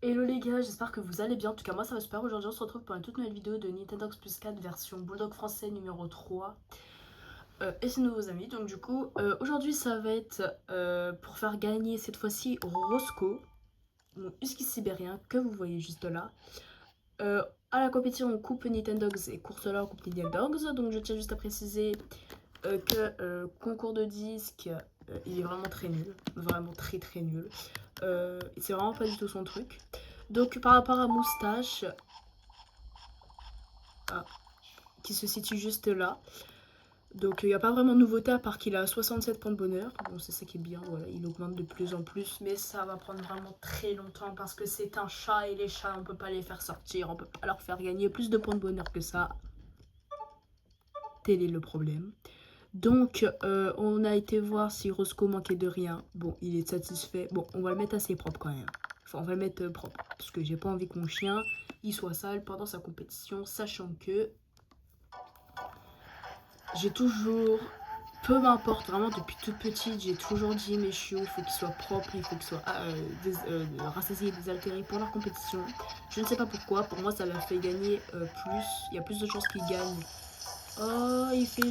Hello les gars, j'espère que vous allez bien. En tout cas, moi ça va super. Aujourd'hui, on se retrouve pour une toute nouvelle vidéo de Nintendox Plus 4 version Bulldog français numéro 3 et ses nouveaux amis. Donc, du coup, aujourd'hui, ça va être pour faire gagner cette fois-ci Roscoe, mon husky sibérien que vous voyez juste là. À la compétition, on coupe Nintendogs et course là, on coupe Nintendogs. Donc, je tiens juste à préciser que concours de disques, il est vraiment très nul, vraiment très très nul. C'est vraiment pas du tout son truc. Donc par rapport à Moustache, ah, qui se situe juste là, donc il n'y a pas vraiment de nouveauté à part qu'il a 67 points de bonheur. Bon, c'est ça qui est bien, voilà, il augmente de plus en plus, mais ça va prendre vraiment très longtemps parce que c'est un chat et les chats, on peut pas les faire sortir, on peut pas leur faire gagner plus de points de bonheur que ça. Tel est le problème. Donc, on a été voir si Roscoe manquait de rien. Bon, il est satisfait. Bon, on va le mettre assez propre quand même. Enfin, on va le mettre propre. Parce que j'ai pas envie que mon chien, il soit sale pendant sa compétition. Sachant que j'ai toujours, peu m'importe, vraiment depuis toute petite, j'ai toujours dit mes chiots, il faut qu'ils soient propres, il faut qu'ils soient rassasiés et désaltérés pour leur compétition. Je ne sais pas pourquoi, pour moi ça leur fait gagner plus. Il y a plus de chances qu'ils gagnent. Oh, il fait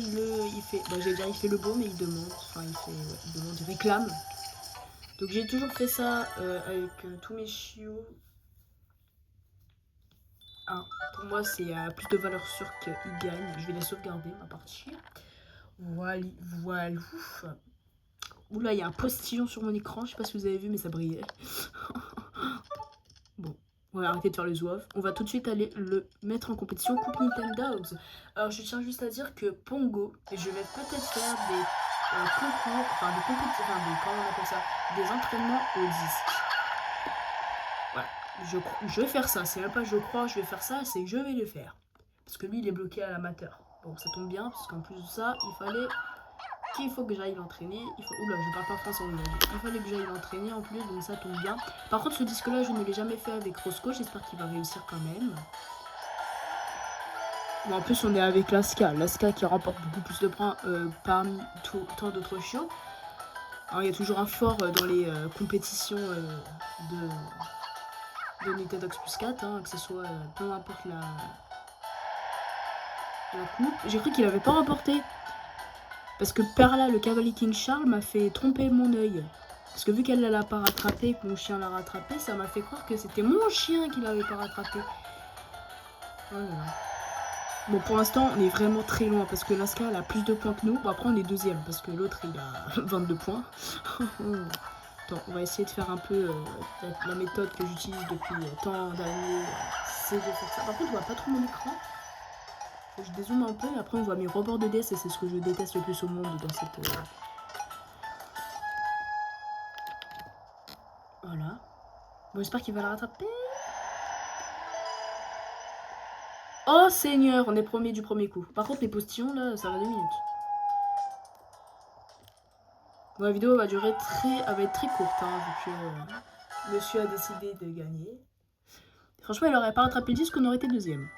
bah, j'allais dire il fait le beau, mais il demande. Enfin, il demande, il réclame. Donc j'ai toujours fait ça avec tous mes chiots. Ah, pour moi, c'est à plus de valeur sûre qu'ils gagnent. Je vais les sauvegarder, ma partie. Voilà, voilà. Oula, il y a un postillon sur mon écran. Je sais pas si vous avez vu, mais ça brillait. Bon, on va arrêter de faire le zouave. On va tout de suite aller le mettre en compétition Coupe Nintendogs. Alors, je tiens juste à dire que Pongo, et je vais peut-être faire des concours, enfin des compétitions, comment on appelle ça, des entraînements au disque. Voilà, je vais faire ça. C'est même pas je crois, je vais faire ça, c'est je vais le faire. Parce que lui, il est bloqué à l'amateur. Bon, ça tombe bien, parce qu'en plus de ça, il faut que j'aille l'entraîner. Oula, je parle pas français, il fallait que j'aille l'entraîner en plus, donc ça tombe bien. Par contre, ce disque-là, je ne l'ai jamais fait avec Roscoe. J'espère qu'il va réussir quand même. Bon, en plus, on est avec Laska. Laska qui remporte beaucoup plus de points parmi tant d'autres chiots. Alors, il y a toujours un fort dans les compétitions de Nintendox Plus 4, hein, que ce soit peu importe la coupe. J'ai cru qu'il avait pas remporté. Parce que Perla, le Cavalier King Charles, m'a fait tromper mon œil. Parce que vu qu'elle ne l'a pas rattrapé, que mon chien l'a rattrapé, ça m'a fait croire que c'était mon chien qui l'avait pas rattrapé. Oh là là. Bon, pour l'instant, on est vraiment très loin parce que Laska, elle a plus de points que nous. Bon, après, on est deuxième parce que l'autre, il a 22 points. Attends, on va essayer de faire un peu la méthode que j'utilise depuis tant d'années. C'est de faire ça. Par contre, on voit pas trop mon écran. Je dézoome un peu et après, on voit mes rebords de DS et c'est ce que je déteste le plus au monde dans cette... Voilà. Bon, j'espère qu'il va la rattraper. Oh Seigneur, on est premier du premier coup. Par contre, les postillons, là, ça va 2 minutes. Bon, la vidéo va durer elle va être très courte, hein, vu que monsieur a décidé de gagner. Franchement, il aurait pas rattrapé le disque, on aurait été deuxième.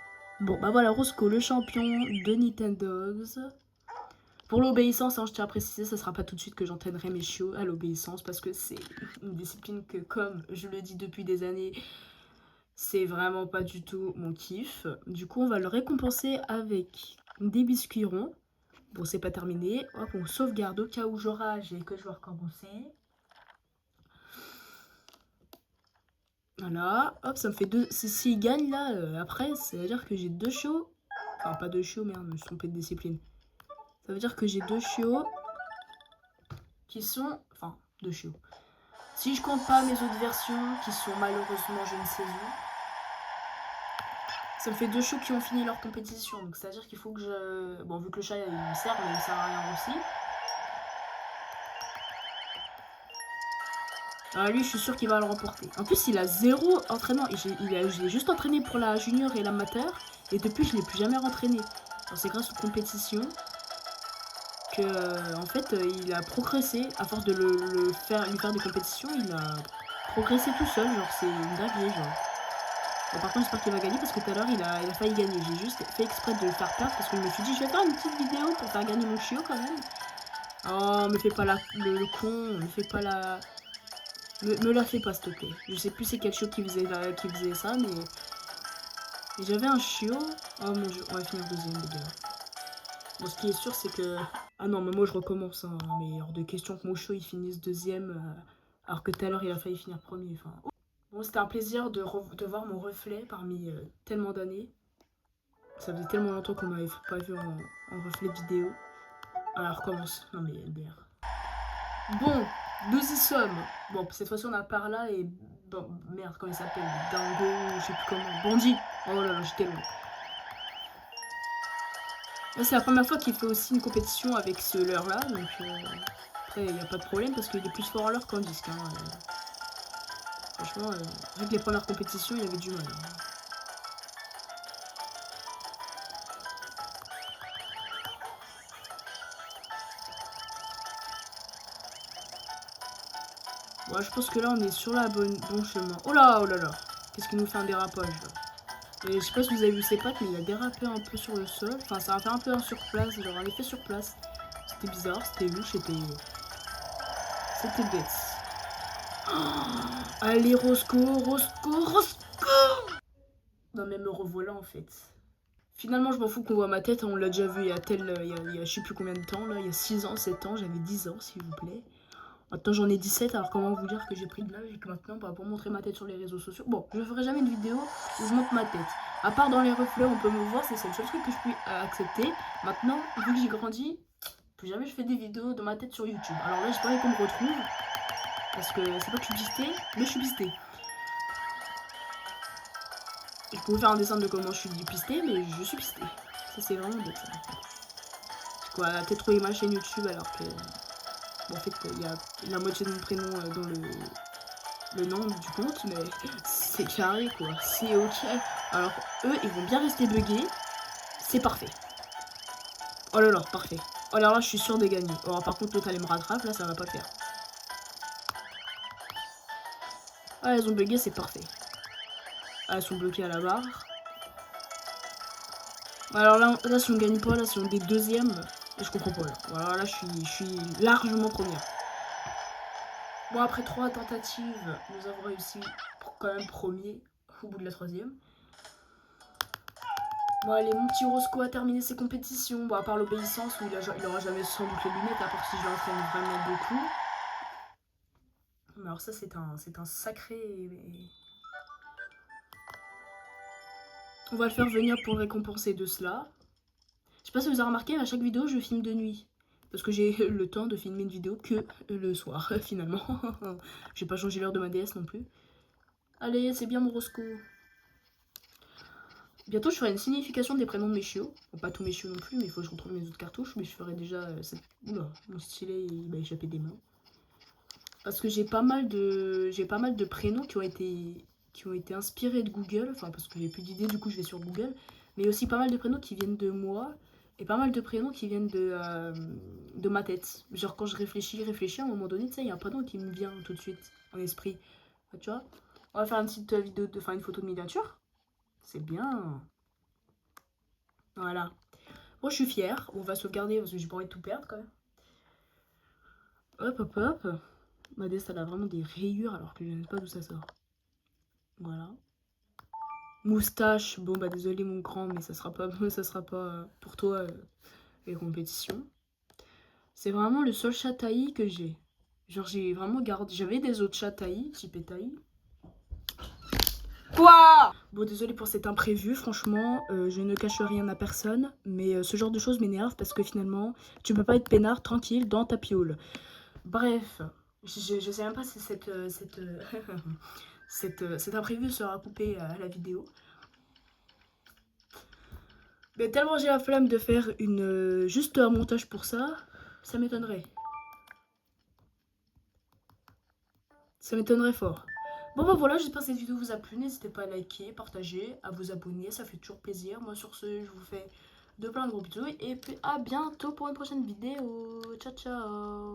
Bon, bah voilà, Roscoe, le champion de Nintendogs. Pour l'obéissance, hein, je tiens à préciser, ça sera pas tout de suite que j'entraînerai mes chiots à l'obéissance, parce que c'est une discipline que, comme je le dis depuis des années, c'est vraiment pas du tout mon kiff. Du coup, on va le récompenser avec des biscuits ronds. Bon, c'est pas terminé. Hop, on sauvegarde au cas où je rage et que je veux recommencer. Voilà. Hop, ça me fait 2. S'il gagne là, après, ça veut dire que j'ai 2 chiots. Enfin, pas 2 chiots, merde, je me suis trompé de discipline. Ça veut dire que j'ai 2 chiots qui sont. Enfin, 2 chiots. Si je compte pas mes autres versions qui sont malheureusement je ne sais où, ça me fait 2 chiots qui ont fini leur compétition. Donc, ça veut dire qu'il faut que je. Bon, vu que le chat il me sert, mais il me sert à rien aussi. Ah, lui, je suis sûre qu'il va le remporter. En plus, il a 0 entraînement. Je l'ai juste entraîné pour la junior et l'amateur. Et depuis, je ne l'ai plus jamais rentraîné. C'est grâce aux compétitions que, en fait, il a progressé. À force de lui faire des compétitions, il a progressé tout seul. Genre, c'est une dinguerie, genre. Bon, par contre, j'espère qu'il va gagner parce que tout à l'heure, il a failli gagner. J'ai juste fait exprès de le faire perdre parce que je me suis dit, je vais faire une petite vidéo pour faire gagner mon chiot quand même. Oh, me fais pas le con, me fais pas la... Me la fais pas, s'il te plaît. Je sais plus c'est quel chiot qui faisait ça, mais... Et j'avais un chiot. Oh mon dieu, on va finir deuxième, les gars. Bon, ce qui est sûr, c'est que... Ah non, mais moi, je recommence, hein. Mais hors de question que mon chiot, il finisse deuxième, alors que tout à l'heure, il a failli finir premier. Enfin... Bon, c'était un plaisir de voir mon reflet parmi tellement d'années. Ça faisait tellement longtemps qu'on m'avait pas vu en reflet vidéo. Alors, recommence. Non, mais LBR. Bon, nous y sommes. Bon, cette fois-ci, on a Parla et... Bon, merde, comment il s'appelle? Dingo, je sais plus comment. Bandit. Oh là là, j'étais loin. Là, c'est la première fois qu'il fait aussi une compétition avec ce leurre-là. Donc, après, il n'y a pas de problème parce qu'il est plus fort en leurre qu'en disque. Hein. Franchement, avec les premières compétitions, il avait du mal. Hein. Ouais, je pense que là, on est sur la bon chemin. Oh là là. Qu'est-ce qu'il nous fait un dérapage là. Et je sais pas si vous avez vu ses pattes, mais il a dérapé un peu sur le sol. Enfin, ça a fait un peu un surplace, genre un effet sur place. C'était bizarre, c'était louche, c'était bête. Oh, allez, Roscoe. Non, mais me revoilà en fait. Finalement, je m'en fous qu'on voit ma tête, on l'a déjà vu il y a je sais plus combien de temps, là, il y a 6 ans, 7 ans, j'avais 10 ans, s'il vous plaît. Maintenant, j'en ai 17, alors comment vous dire que j'ai pris de l'âge et que maintenant, bah, pour montrer ma tête sur les réseaux sociaux, bon, je ferai jamais une vidéo où je montre ma tête. À part dans les reflets, on peut me voir, c'est le seul truc que je puis accepter. Maintenant, vu que j'ai grandi, plus jamais je fais des vidéos de ma tête sur YouTube. Alors là, j'espère qu'on me retrouve, parce que c'est pas que je suis pisté, mais je suis pisté. Je pouvais faire un dessin de comment je suis pisté, mais je suis pisté. Ça, c'est vraiment bête, ça. Quoi, peut-être trouver ma chaîne YouTube alors que... Bon, en fait, il y a la moitié de mon prénom dans le nom du compte, mais c'est carré, quoi. C'est ok. Alors, eux, ils vont bien rester buggés. C'est parfait. Oh là là, parfait. Oh là là, je suis sûr de gagner. Oh, par contre, l'autre, elle me rattrape, là, ça va pas le faire. Ah, elles ont bugué, c'est parfait. Ah, elles sont bloquées à la barre. Alors là, si on gagne pas, là, si on est deuxième, je comprends pas. Là. Voilà, là, je suis largement première. Bon, après 3 tentatives, nous avons réussi pour quand même premier au bout de la 3e. Bon, allez, mon petit Roscoe a terminé ses compétitions. Bon, à part l'obéissance, où il aura jamais sans doute les lunettes, à part si je l'entraîne vraiment beaucoup. Mais alors ça, c'est un sacré... On va le faire venir pour le récompenser de cela. Je sais pas si vous avez remarqué, mais à chaque vidéo, je filme de nuit. Parce que j'ai le temps de filmer une vidéo que le soir, finalement. J'ai pas changé l'heure de ma DS non plus. Allez, c'est bien mon Roscoe. Bientôt, je ferai une signification des prénoms de mes chiots. Bon, pas tous mes chiots non plus, mais il faut que je retrouve mes autres cartouches. Mais je ferai déjà... Oula, mon stylet, il m'a échappé des mains. Parce que j'ai pas mal de prénoms qui ont été inspirés de Google. Enfin, parce que j'ai plus d'idées, du coup, je vais sur Google. Mais aussi pas mal de prénoms qui viennent de moi. Et pas mal de prénoms qui viennent de ma tête. Genre, quand je réfléchis à un moment donné, tu sais, il y a un prénom qui me vient tout de suite en esprit. Enfin, tu vois, on va faire une petite vidéo, une photo de miniature. C'est bien. Voilà. Bon, je suis fière. On va sauvegarder parce que j'ai pas envie de tout perdre quand même. Hop. Ma DS, elle a vraiment des rayures alors que je ne sais pas d'où ça sort. Voilà. Moustache. Bon, bah désolé mon grand, mais ça sera pas pour toi les compétitions. C'est vraiment le seul chat taillis que j'ai. Genre, j'ai vraiment gardé... J'avais des autres chats taillis, type taillis. Quoi? Bon, désolé pour cet imprévu, franchement, je ne cache rien à personne, mais ce genre de choses m'énerve parce que finalement, tu peux pas être peinard tranquille dans ta piole. Bref, je sais même pas si cet imprévu sera coupé à la vidéo. Mais tellement j'ai la flemme de faire juste un montage pour ça, ça m'étonnerait. Ça m'étonnerait fort. Bon bah voilà, j'espère que cette vidéo vous a plu. N'hésitez pas à liker, partager, à vous abonner, ça fait toujours plaisir. Moi sur ce, je vous fais de plein de gros bisous et puis à bientôt pour une prochaine vidéo. Ciao ciao.